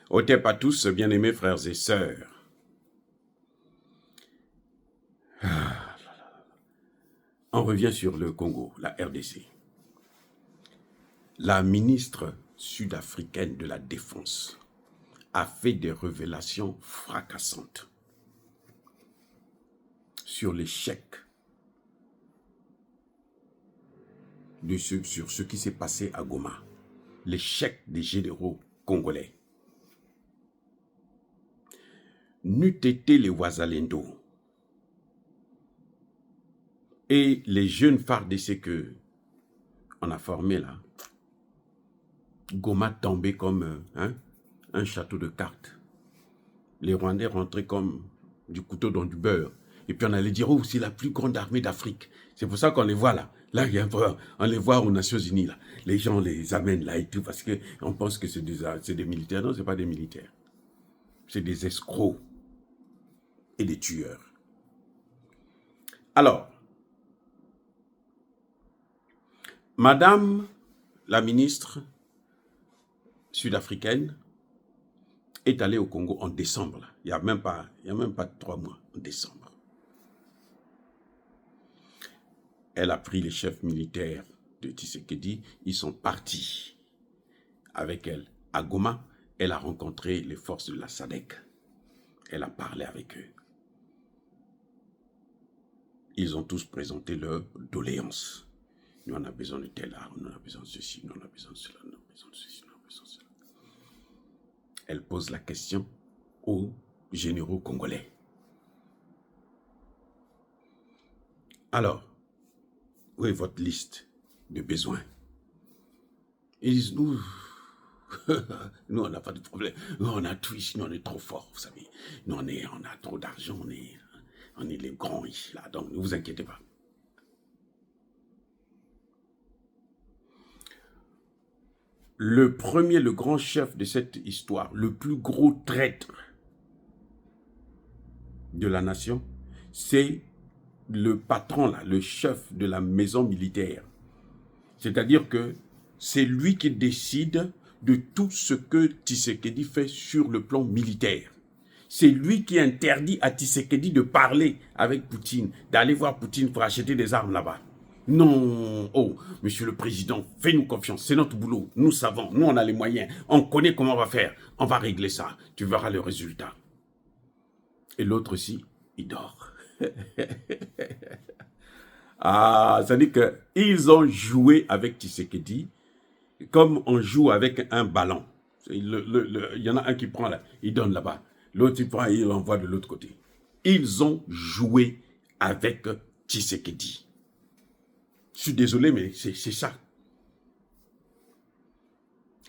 Otep à tous, bien-aimés frères et sœurs. On revient sur le Congo, la RDC. La ministre sud-africaine de la Défense a fait des révélations fracassantes sur l'échec sur ce qui s'est passé à Goma, l'échec des généraux congolais. N'eût été les Ouazalendo et les jeunes FARDC que on a formés là, Goma tombait comme un château de cartes. Les Rwandais rentraient comme du couteau dans du beurre. Et puis on allait dire, oh, c'est la plus grande armée d'Afrique. C'est pour ça qu'on les voit là. Là, on les voit aux Nations Unies là. Les gens les amènent là et tout parce qu'on pense que c'est des militaires. Non, ce n'est pas des militaires. C'est des escrocs et des tueurs. Alors, Madame la ministre sud-africaine est allée au Congo en décembre. Là. Il n'y a même pas 3 mois, en décembre. Elle a pris les chefs militaires de Tshisekedi. Ils sont partis avec elle à Goma. Elle a rencontré les forces de la SADC. Elle a parlé avec eux. Ils ont tous présenté leurs doléances. Nous, on a besoin de telle arme, nous, on a besoin de ceci, nous, on a besoin de cela, nous, on a besoin de ceci, nous, on a besoin de cela. Elle pose la question aux généraux congolais. Alors, où est votre liste de besoins? Ils disent, nous, on n'a pas de problème. Nous, on a tout ici, nous, on est trop forts, vous savez. Nous, on a trop d'argent, on est les grands ici, là, donc ne vous inquiétez pas. Le grand chef de cette histoire, le plus gros traître de la nation, c'est le patron, là, le chef de la maison militaire. C'est-à-dire que c'est lui qui décide de tout ce que Tshisekedi fait sur le plan militaire. C'est lui qui interdit à Tshisekedi de parler avec Poutine, d'aller voir Poutine pour acheter des armes là-bas. Non, oh, monsieur le président, fais-nous confiance, c'est notre boulot, nous savons, nous on a les moyens, on connaît comment on va faire, on va régler ça, tu verras le résultat. Et l'autre aussi, il dort. Ah, ça dit qu'ils ont joué avec Tshisekedi comme on joue avec un ballon. Il y en a un qui prend là, il donne là-bas. L'autre il prend et il envoie de l'autre côté. Ils ont joué avec Tshisekedi. Je suis désolé, mais c'est ça.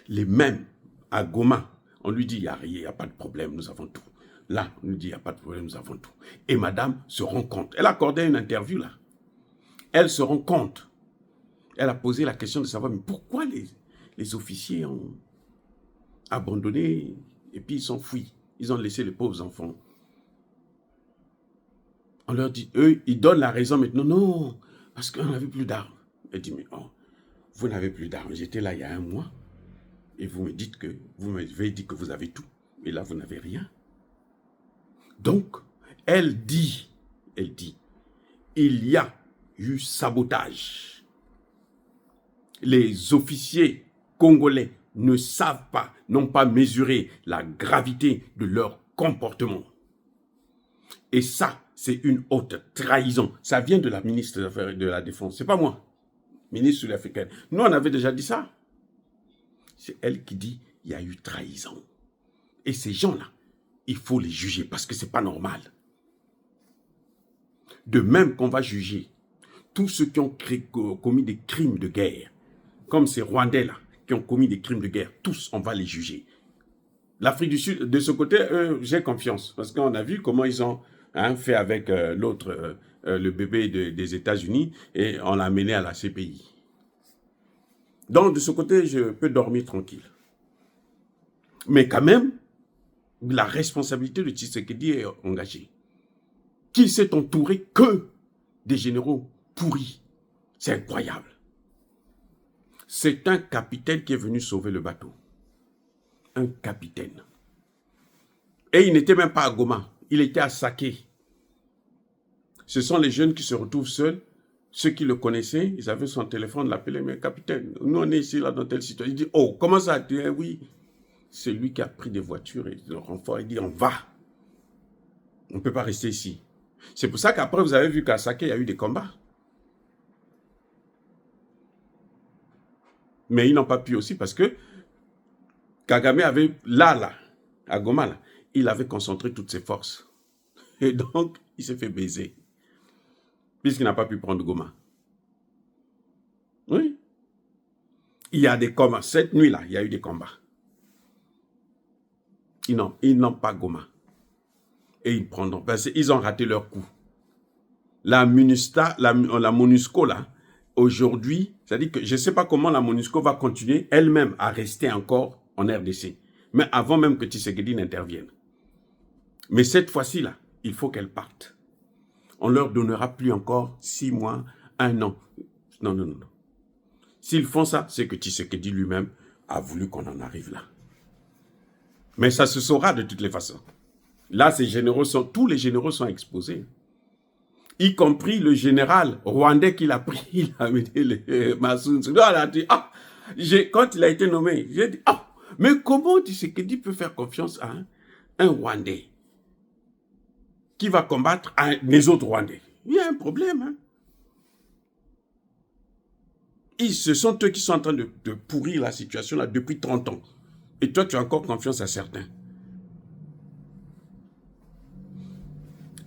Les mêmes à Goma, on lui dit, il n'y a pas de problème, nous avons tout. Là, on lui dit, il n'y a pas de problème, nous avons tout. Et madame se rend compte. Elle a accordé une interview là. Elle se rend compte. Elle a posé la question de savoir, mais pourquoi les officiers ont abandonné et puis ils s'enfuient. Ils ont laissé les pauvres enfants. On leur dit, eux, ils donnent la raison maintenant. Non, parce qu'on n'avait plus d'armes. Elle dit, mais oh, vous n'avez plus d'armes. J'étais là il y a 1 mois et vous m'avez dit que vous avez tout. Et là, vous n'avez rien. Donc, elle dit, il y a eu sabotage. Les officiers congolais ne savent pas, n'ont pas mesuré la gravité de leur comportement. Et ça, c'est une haute trahison. Ça vient de la ministre de la Défense. C'est pas moi, ministre sud-africaine. Nous, on avait déjà dit ça. C'est elle qui dit, il y a eu trahison. Et ces gens-là, il faut les juger parce que c'est pas normal. De même qu'on va juger tous ceux qui ont commis des crimes de guerre, comme ces Rwandais-là, qui ont commis des crimes de guerre, tous, on va les juger. L'Afrique du Sud, de ce côté, j'ai confiance, parce qu'on a vu comment ils ont fait avec l'autre, le bébé des États-Unis, et on l'a mené à la CPI. Donc, de ce côté, je peux dormir tranquille. Mais quand même, la responsabilité de Tshisekedi est engagée. Qui s'est entouré que des généraux pourris. C'est incroyable. C'est un capitaine qui est venu sauver le bateau. Un capitaine. Et il n'était même pas à Goma, il était à Saké. Ce sont les jeunes qui se retrouvent seuls. Ceux qui le connaissaient, ils avaient son téléphone, l'appelaient, mais capitaine, nous on est ici, là, dans telle situation. Il dit, oh, comment ça? Il dit, oui, c'est lui qui a pris des voitures et le renfort. Il dit, on va. On ne peut pas rester ici. C'est pour ça qu'après, vous avez vu qu'à Saké, il y a eu des combats. Mais ils n'ont pas pu aussi parce que Kagame avait, là, à Goma, là, il avait concentré toutes ses forces. Et donc, il s'est fait baiser. Puisqu'il n'a pas pu prendre Goma. Oui. Il y a des combats. Cette nuit-là, il y a eu des combats. Ils n'ont pas Goma. Et ils prendront. Parce qu'ils ont raté leur coup. La MONUSCO, là, aujourd'hui, c'est-à-dire que je ne sais pas comment la MONUSCO va continuer elle-même à rester encore en RDC. Mais avant même que Tshisekedi n'intervienne. Mais cette fois-ci, là, il faut qu'elle parte. On leur donnera plus encore 6 mois, 1 an. Non, non, non, non. S'ils font ça, c'est que Tshisekedi lui-même a voulu qu'on en arrive là. Mais ça se saura de toutes les façons. Là, tous les généraux sont exposés. Y compris le général rwandais qu'il a pris, il a mis les Massoud. Quand il a été nommé, j'ai dit, mais comment Tshisekedi peut faire confiance à un Rwandais qui va combattre les autres Rwandais? Il y a un problème. Hein? Ce sont eux qui sont en train de pourrir la situation là depuis 30 ans. Et toi, tu as encore confiance à certains.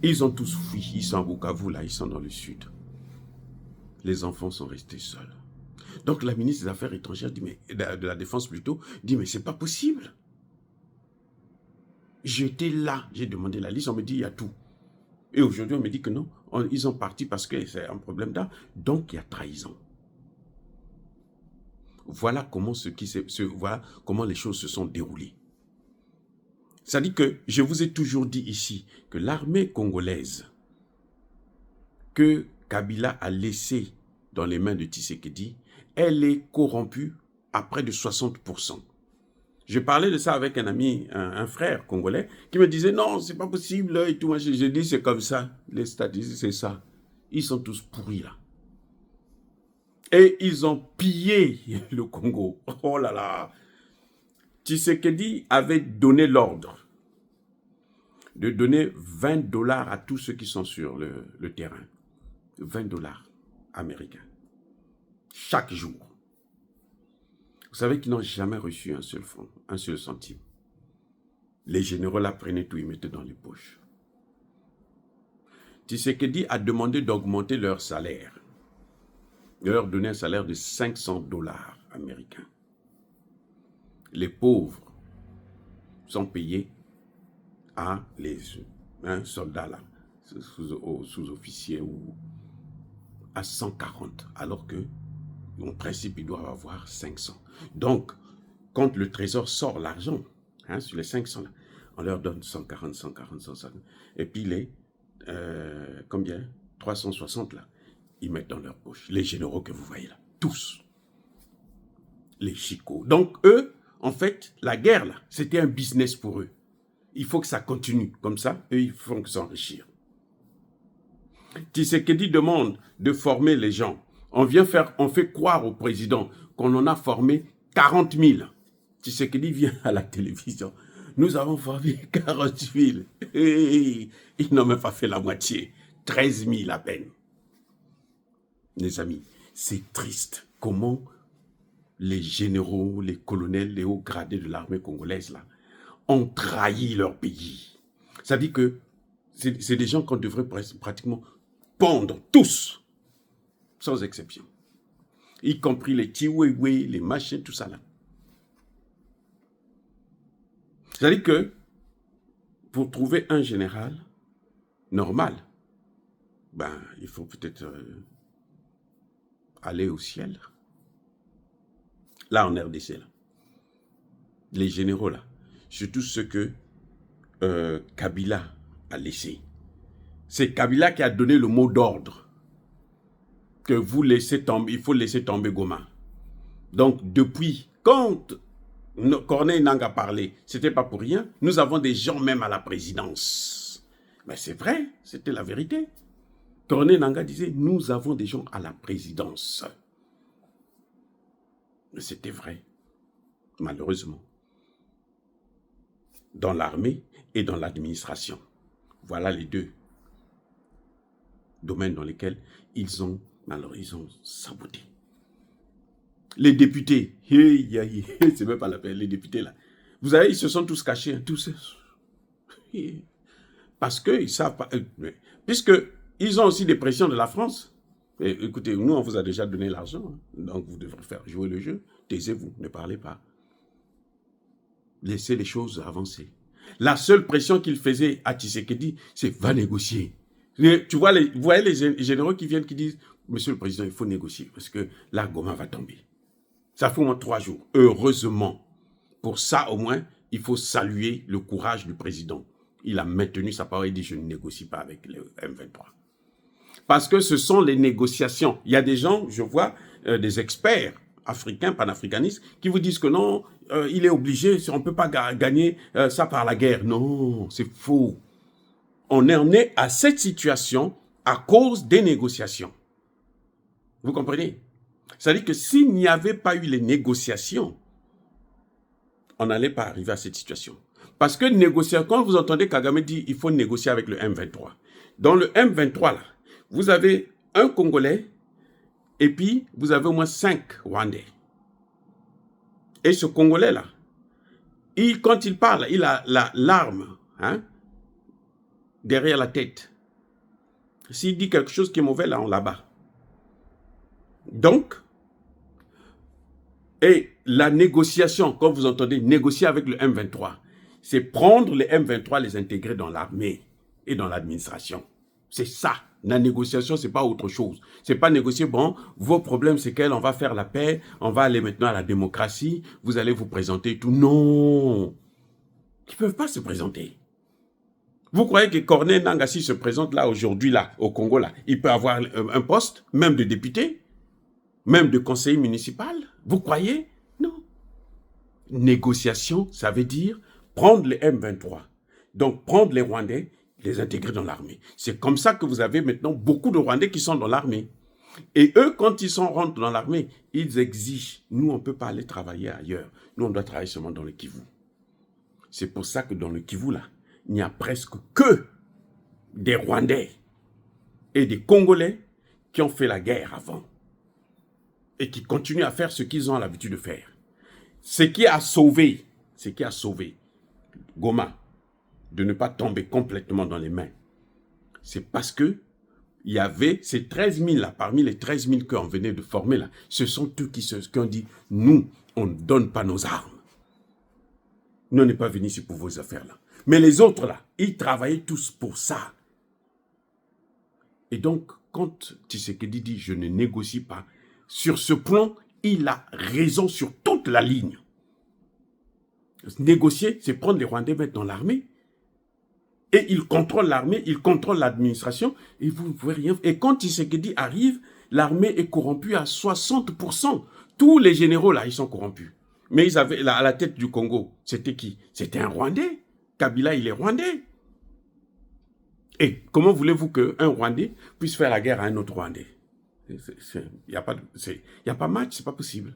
Ils ont tous fui. Ils sont à Bukavu, là. Ils sont dans le sud. Les enfants sont restés seuls. Donc, la ministre des Affaires étrangères, de la Défense plutôt, dit, mais c'est pas possible. J'étais là. J'ai demandé la liste. On me dit, il y a tout. Et aujourd'hui, on me dit que non. Ils ont parti parce que c'est un problème d'art. Donc, il y a trahison. Voilà comment, voilà comment les choses se sont déroulées. C'est-à-dire que je vous ai toujours dit ici que l'armée congolaise que Kabila a laissée dans les mains de Tshisekedi, elle est corrompue à près de 60%. Je parlais de ça avec un ami, un frère congolais, qui me disait non, c'est pas possible et tout. J'ai dit c'est comme ça, les statistiques c'est ça. Ils sont tous pourris là. Et ils ont pillé le Congo. Oh là là. Tshisekedi avait donné l'ordre de donner 20 $ à tous ceux qui sont sur le terrain. 20 $ américains. Chaque jour. Vous savez qu'ils n'ont jamais reçu un seul franc, un seul centime. Les généraux la prenaient tout, ils mettaient dans les poches. Tshisekedi a demandé d'augmenter leur salaire. De leur donner un salaire de 500 $ américains. Les pauvres sont payés à les soldats là, sous-officiers ou à 140, alors que en principe ils doivent avoir 500. Donc, quand le trésor sort l'argent, sur les 500 là, on leur donne 140, 140, 150. Et puis les, combien 360 là, ils mettent dans leur poche. Les généraux que vous voyez là, tous. Les chicots. Donc eux, en fait, la guerre là, c'était un business pour eux. Il faut que ça continue. Comme ça, eux, ils font que s'enrichir. Tshisekedi demande de former les gens. On fait croire au président qu'on en a formé 40 000. Tshisekedi vient à la télévision. Nous avons formé 40 000. Ils n'ont même pas fait la moitié. 13 000 à peine. Les amis, c'est triste. Comment les généraux, les colonels, les hauts gradés de l'armée congolaise là, ont trahi leur pays. Ça dit que c'est des gens qu'on devrait pratiquement pendre, tous, sans exception. Y compris les Tiwewe, les machins, tout ça là. C'est-à-dire que pour trouver un général normal, il faut peut-être aller au ciel. Là, en RDC, là. Les généraux, là, surtout ceux que Kabila a laissés. C'est Kabila qui a donné le mot d'ordre que vous laissez tomber, il faut laisser tomber Goma. Donc, depuis, quand Corneille Nangaa a parlé, c'était pas pour rien. Nous avons des gens même à la présidence. Mais c'est vrai, c'était la vérité. Corneille Nangaa disait, nous avons des gens à la présidence. Mais c'était vrai, malheureusement. Dans l'armée et dans l'administration. Voilà les deux domaines dans lesquels ils ont saboté. Les députés, c'est même pas la peine, les députés là. Vous savez, ils se sont tous cachés, tous. Parce qu'ils savent pas, puisque ils ont aussi des pressions de la France. Et, écoutez, nous on vous a déjà donné l'argent, donc vous devrez faire jouer le jeu. Taisez-vous, ne parlez pas. Laissez les choses avancer. La seule pression qu'il faisait à Tshisekedi, c'est va négocier. Tu vois, vous voyez les généraux qui viennent qui disent, Monsieur le Président, il faut négocier parce que là, Goma va tomber. Ça fait au moins 3 jours. Heureusement, pour ça au moins, il faut saluer le courage du président. Il a maintenu sa parole et dit, je ne négocie pas avec le M23. Parce que ce sont les négociations. Il y a des gens, je vois, des experts africains, panafricanistes, qui vous disent que non, il est obligé, on ne peut pas gagner ça par la guerre. Non, c'est faux. On en est à cette situation à cause des négociations. Vous comprenez? C'est-à-dire que s'il n'y avait pas eu les négociations, on n'allait pas arriver à cette situation. Parce que négocier, quand vous entendez Kagame dire il faut négocier avec le M23, dans le M23, là, vous avez un Congolais et puis vous avez au moins 5 Rwandais. Et ce Congolais-là, quand il parle, il a l'arme derrière la tête. S'il dit quelque chose qui est mauvais, là, on l'abat. Donc, et la négociation, quand vous entendez négocier avec le M23, c'est prendre les M23, les intégrer dans l'armée et dans l'administration. C'est ça. La négociation, c'est pas autre chose. C'est pas négocier, bon, vos problèmes, c'est on va faire la paix, on va aller maintenant à la démocratie, vous allez vous présenter et tout. Non. Ils ne peuvent pas se présenter. Vous croyez que Corneille Nangaa, s'il se présente là, aujourd'hui, là, au Congo, là, il peut avoir un poste, même de député, même de conseiller municipal? Vous croyez? Non. Négociation, ça veut dire prendre les M23. Donc, prendre les Rwandais, les intégrer dans l'armée. C'est comme ça que vous avez maintenant beaucoup de Rwandais qui sont dans l'armée. Et eux, quand ils rentrent dans l'armée, ils exigent, nous, on ne peut pas aller travailler ailleurs. Nous, on doit travailler seulement dans le Kivu. C'est pour ça que dans le Kivu, là, il n'y a presque que des Rwandais et des Congolais qui ont fait la guerre avant et qui continuent à faire ce qu'ils ont l'habitude de faire. Ce qui a sauvé Goma de ne pas tomber complètement dans les mains, c'est parce que il y avait ces 13 000 là, parmi les 13 000 qu'on venait de former là, ce sont eux qui ont dit, nous, on ne donne pas nos armes. Nous, on n'est pas venus ici pour vos affaires là. Mais les autres là, ils travaillaient tous pour ça. Et donc, quand Tshisekedi dit, je ne négocie pas, sur ce plan, il a raison sur toute la ligne. Négocier, c'est prendre les Rwandais, mettre dans l'armée. Et il contrôle l'armée, il contrôle l'administration, et vous ne pouvez rien. Et quand Tshisekedi arrive, l'armée est corrompue à 60%. Tous les généraux là, ils sont corrompus. Mais ils avaient à la tête du Congo, c'était qui? C'était un Rwandais. Kabila, il est Rwandais. Et comment voulez-vous qu'un Rwandais puisse faire la guerre à un autre Rwandais? Il n'y a pas match, c'est pas possible.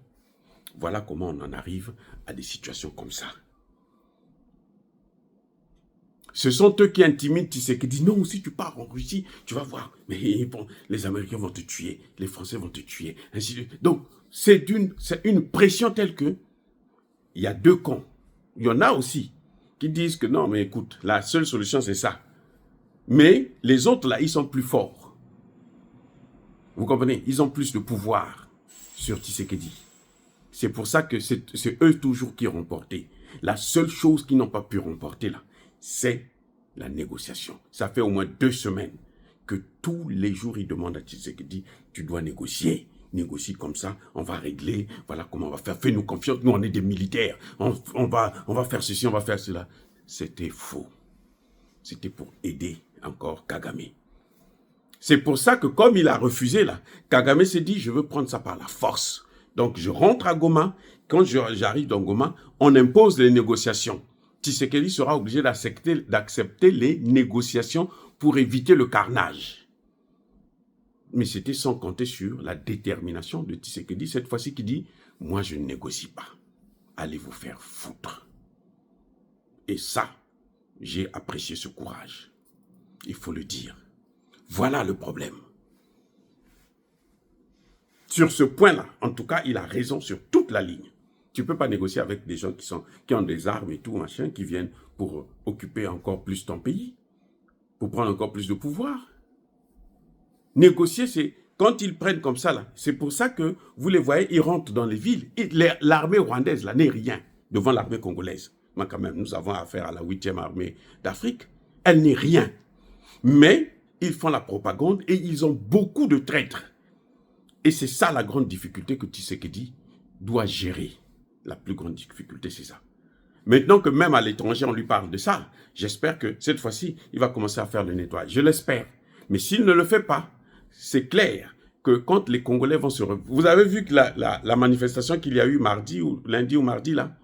Voilà comment on en arrive à des situations comme ça. Ce sont eux qui intimident Tshisekedi. Non, si tu pars en Russie, tu vas voir. Mais bon, les Américains vont te tuer, les Français vont te tuer. Donc, c'est une pression telle que il y a 2 camps. Il y en a aussi qui disent que non, mais écoute, la seule solution, c'est ça. Mais les autres, là, ils sont plus forts. Vous comprenez? Ils ont plus de pouvoir sur Tshisekedi. C'est pour ça que c'est eux toujours qui ont remporté. La seule chose qu'ils n'ont pas pu remporter, là, c'est la négociation. Ça fait au moins 2 semaines que tous les jours, ils demandent à Tshisekedi, tu dois négocier. Négocie comme ça, on va régler, voilà comment on va faire. Fais-nous confiance, nous on est des militaires. On va faire ceci, on va faire cela. C'était faux. C'était pour aider encore Kagame. C'est pour ça que comme il a refusé là, Kagame s'est dit, je veux prendre ça par la force. Donc, je rentre à Goma. Quand j'arrive dans Goma, on impose les négociations. Tshisekedi sera obligé d'accepter les négociations pour éviter le carnage. Mais c'était sans compter sur la détermination de Tshisekedi, cette fois-ci qui dit « Moi, je ne négocie pas. Allez vous faire foutre. » Et ça, j'ai apprécié ce courage. Il faut le dire. Voilà le problème. Sur ce point-là, en tout cas, il a raison sur toute la ligne. Tu ne peux pas négocier avec des gens qui ont des armes et tout, machin, qui viennent pour occuper encore plus ton pays, pour prendre encore plus de pouvoir. Négocier, c'est quand ils prennent comme ça, là, c'est pour ça que vous les voyez, ils rentrent dans les villes. L'armée rwandaise, là, n'est rien devant l'armée congolaise. Mais quand même, nous avons affaire à la 8e armée d'Afrique. Elle n'est rien. Mais ils font la propagande et ils ont beaucoup de traîtres. Et c'est ça la grande difficulté que Tshisekedi doit gérer. La plus grande difficulté, c'est ça. Maintenant que même à l'étranger, on lui parle de ça, j'espère que cette fois-ci, il va commencer à faire le nettoyage. Je l'espère. Mais s'il ne le fait pas, c'est clair que quand les Congolais vont se... Vous avez vu que la manifestation qu'il y a eu lundi ou mardi, là,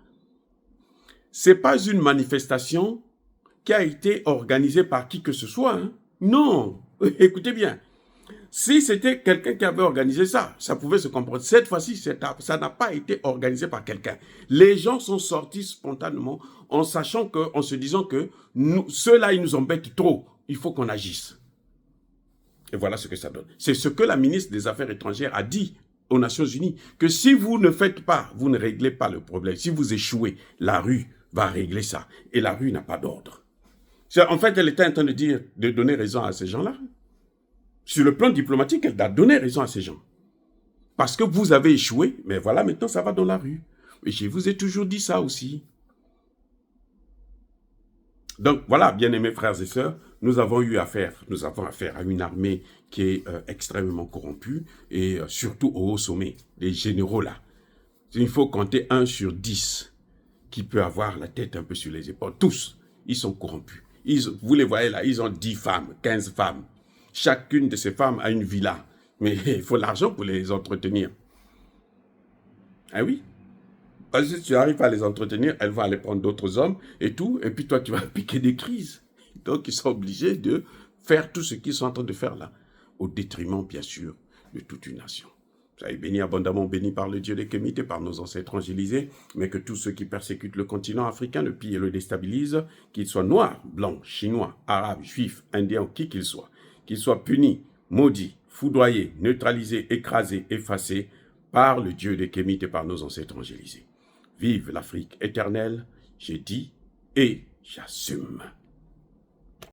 c'est pas une manifestation qui a été organisée par qui que ce soit. Hein. Non, écoutez bien. Si c'était quelqu'un qui avait organisé ça, ça pouvait se comprendre. Cette fois-ci, ça n'a pas été organisé par quelqu'un. Les gens sont sortis spontanément en se disant que ceux-là, ils nous embêtent trop. Il faut qu'on agisse. Et voilà ce que ça donne. C'est ce que la ministre des Affaires étrangères a dit aux Nations Unies, que si vous ne faites pas, vous ne réglez pas le problème. Si vous échouez, la rue va régler ça. Et la rue n'a pas d'ordre. En fait, elle était en train de donner raison à ces gens-là. Sur le plan diplomatique, elle a donné raison à ces gens. Parce que vous avez échoué, mais voilà, maintenant ça va dans la rue. Et je vous ai toujours dit ça aussi. Donc voilà, bien-aimés frères et sœurs, nous avons affaire à une armée qui est extrêmement corrompue et surtout au haut sommet, les généraux là. Il faut compter 1 sur 10 qui peut avoir la tête un peu sur les épaules. Tous, ils sont corrompus. Vous les voyez là, ils ont 10 femmes, 15 femmes. Chacune de ces femmes a une villa. Mais il faut l'argent pour les entretenir. Ah oui? Parce que si tu arrives à les entretenir, elles vont aller prendre d'autres hommes et tout. Et puis toi, tu vas piquer des crises. Donc, ils sont obligés de faire tout ce qu'ils sont en train de faire là. Au détriment, bien sûr, de toute une nation. Soyez bénis abondamment, bénis par le Dieu des Kémites et par nos ancêtres angélisés, mais que tous ceux qui persécutent le continent africain le pillent et le déstabilisent, qu'ils soient noirs, blancs, chinois, arabes, juifs, indiens, qui qu'ils soient punis, maudits, foudroyés, neutralisés, écrasés, effacés par le Dieu des Kémites et par nos ancêtres angélisés. Vive l'Afrique éternelle, j'ai dit et j'assume.